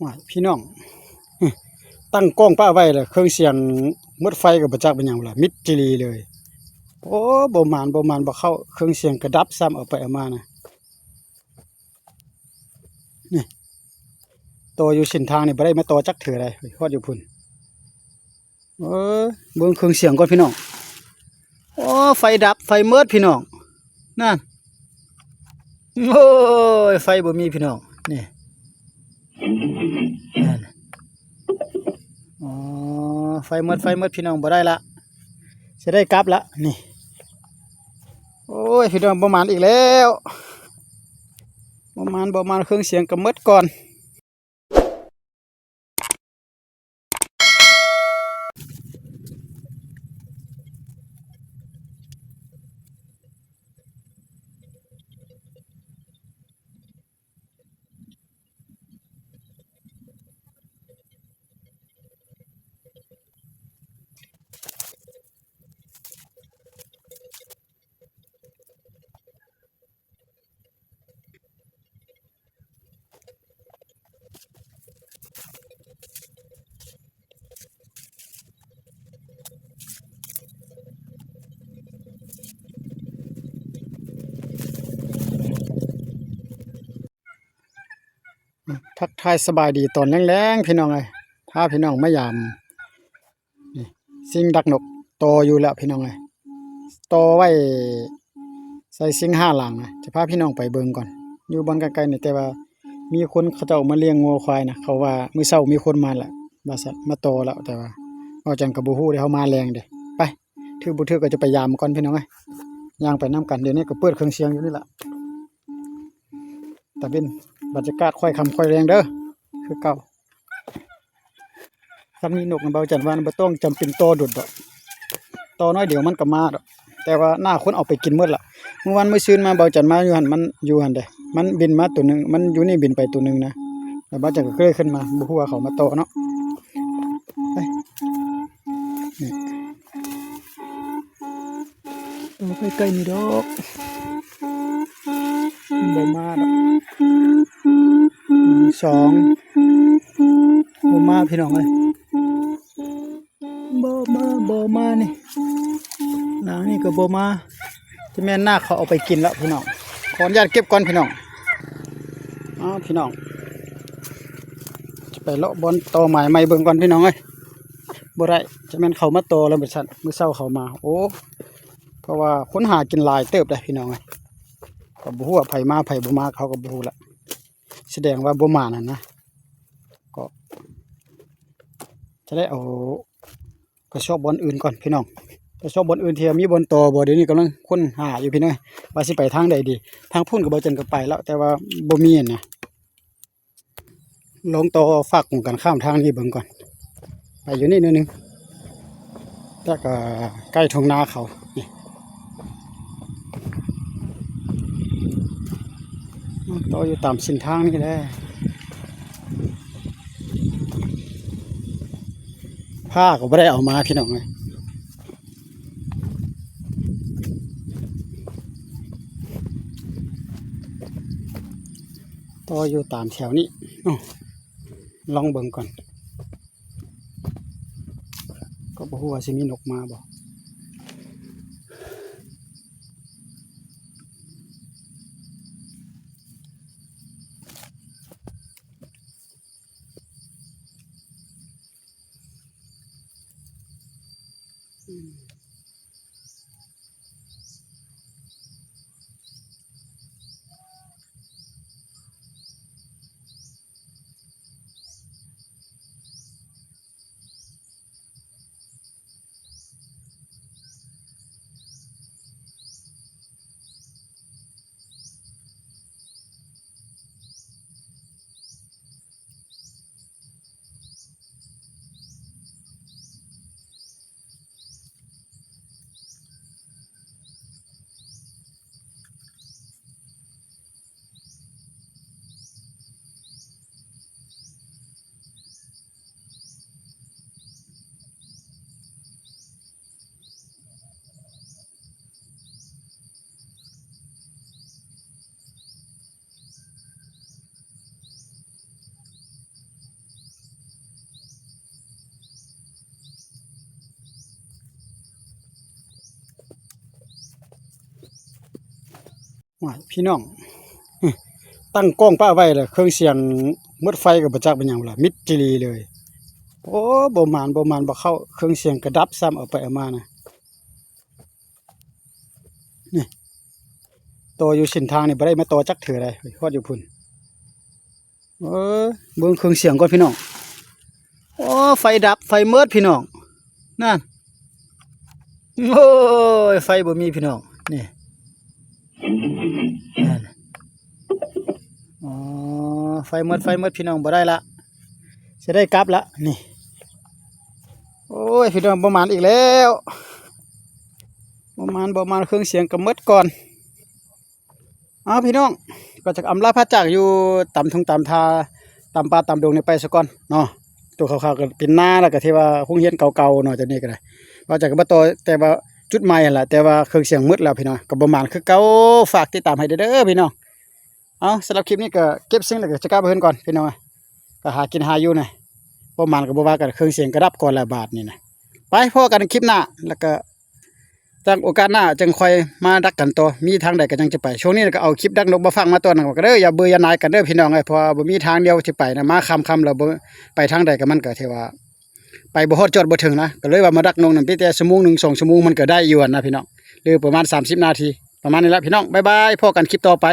ว่าพี่น้องตั้งกล้องป้าไว้เลยเครื่องเสียงมดไฟกับประจักษ์เป็นอย่างไรมิดจิลีเลยโอ้บ่มานบ่เข้าเครื่องเสียงกระดับซ้ำเอาไปเอามานะนี่ต่ออยู่เส้นทางนี่บ่ได้มาต่อจักเถื่อใดฮอดอยู่พุ่นเออเบิ่งเครื่องเสียงก่อนพี่น้องโอ้ไฟดับไฟมืดพี่น้องนั่นโอ้ยไฟบ่มีพี่น้องนี่นั่นอ๋อไฟมืดพี่น้องบ่ได้ละจะได้กลับละนี่โอ้ยพี่น้องบ่มานอีกแล้วบ่มานเครื่องเสียงก็มืดก่อนทักทายสบายดีตอนแรงๆพี่น้องเอ้ยพาพี่น้องมายามนี่สิ่งดักนกตออยู่แล้วพี่น้องเอ้ยตอไว้ใส่สิ่งห้าหลังนะจะพาพี่น้องไปเบิ่งก่อนอยู่บอนไกลๆนี่แต่ว่ามีคนเขาเจ้ามาเลี้ยงงัวควายนะเขาว่ามื้อเช้ามีคนมาแล้วว่าซั่นมาตอแล้วแต่ว่าเอาจังก็บ่ฮู้เด้เขามาแรงเด้ไปถือบ่ถือก็จะไปยามก่อนพี่น้องเอ้ยย่างไปนํกันเดี๋ยวนี้ก็เปิดเครื่องเสียงอยู่นี่ล่ะตะเป็นบรรยากาศค่อยค่ำค่อยแรงเด้อคือเก่าถ้ามีนกเบาจันว่าบ่ต้องจำเป็นโตดุดดอกโตน้อยเดี๋ยวมันก็มาดอกแต่ว่าหน้าคนเอาไปกินหมดละเมื่อวานมื้อซืนมาเบาจันมาอยู่หั่นมันอยู่หั่นเด้มันบินมาตัวนึงมันอยู่นี่บินไปตัวนึงนะแล้วเบาจันก็เคยขึ้นมาบ่ฮู้ว่าเขามาโตเนาะไปนี่โตใกล้ๆนี่ดอกบ่มาดอกสองบ่มาพี่น้องเอ้ยบ่มานี่นางนี่ก็บ่มาที่แม่นหน้าเขาเอาไปกินแล้วพี่น้องขออนุญาตเก็บก่อนพี่น้องพี่น้องจะไปเลาะบอนตอหมายใหม่เบิ่งก่อนพี่น้องเอ้ยบ่ได้จะแม่นเขามาตอแล้วมื้อเช้าเขามาโอ้เพราะว่าคนหากินหลายเติบได้พี่น้องเอ้ยก็บ่ฮู้ว่าไผมาไผบ่มาเขาก็บ่ฮู้ละแสดงว่าบ่มานั่นนะก็จะได้เอาไปชอบบอนอื่นก่อนพี่น้องไปชอบบอนอื่นเทียมีบอนตอบ่เดี๋ยวนี้กำลังค้นหาอยู่พี่น้องว่าสิไปทางใดดีทางพุ่นก็บ่จันก็ไปแล้วแต่ว่าบ่มีนะลงต่อฝักกันข้ามทางนี้เบิ่งก่อนไปอยู่นี่นิดนึงแล้วก็ใกล้ทุ่งนาเขานี่ต่ออยู่ตามเส้นทางนี่แหละผ้าก็ไม่ได้เอามาพี่น้องเลยต่ออยู่ตามแถวนี้ลองเบิ่งก่อนก็บ่ฮู้ว่าสิมีนกมาบ่ ว้ายพี่น้องตั้งกล้องป้าไว้เลยเครื่องเสียงมืดไฟกับประจักษ์เป็นหยังล่ะมิดจิลีเลยโอ้บ่มานบ่เข้าเครื่องเสียงกระดับซ้ำเอาไปเอามานะนี่ต่ออยู่เส้นทางนี่บ่ได้มาต่อจักเถื่อใดฮอดอยู่พุ่นเออเบิ่งเครื่องเสียงก่อนพี่น้องโอ้ไฟดับไฟมืดพี่น้องนั่นโอ้ยไฟบ่มีพี่น้องนี่นั่นอ๋อไฟมืดพี่น้องบ่ได้ละสิได้กลับละนี่โอ้ยพี่น้องบ่มานอีกแล้วบ่มานเครื่องเสียงก็มืดก่อนพี่น้องก็จะอำลาพระจากอยู่ตามทุ่งตามทาตามป่าตามดงนี่ไปซะก่อนเนาะตัวขาวๆก็เป็นหน้าแล้วก็ที่ว่าโรงเรียนเก่าๆเนาะจังนี้ก็ได้ว่าจากก็บ่ต่อแต่ว่าจุดใหม่หั่นล่ะแต่ว่าเครื่องเสียงมืดแล้วพี่น้องก็บ่มานคือเก่าฝากติดตามให้เด้อพี่น้องสำหรับคลิปนี้ก็เก็บสิ่งแล้วก็จะกลับเพิ่นก่อนพี่น้องก็หากินหาอยู่นะบ่มานก็บ่ว่ากันเครื่องเสียงก็ดับก่อนละบาทนี่นะไปพอกันคลิปหน้าแล้วก็จังโอกาสหน้าจังค่อยมาดักกันต่อมีทางใดก็จังจะไปช่วงนี้ก็เอาคลิปดักนกมาฟังมาตัวนึงก็เด้ออย่าเบื่ออย่านายกันเด้อพี่น้องเพราะบ่มีทางเดียวสิไปนะมาค่ำๆแล้วบ่ไปทางใดก็มันก็ที่ว่าไปบ่ฮอดจอดบ่ถึงนะก็เลยว่ามาดักนกนั่นเพียงแต่ชั่วโมงนึง2ชั่วโมงมันก็ได้อยู่นะพี่น้องหรือประมาณ30นาทีประมาณนี้ละพี่น้องบ๊ายบายพอกันคลิปต่อไป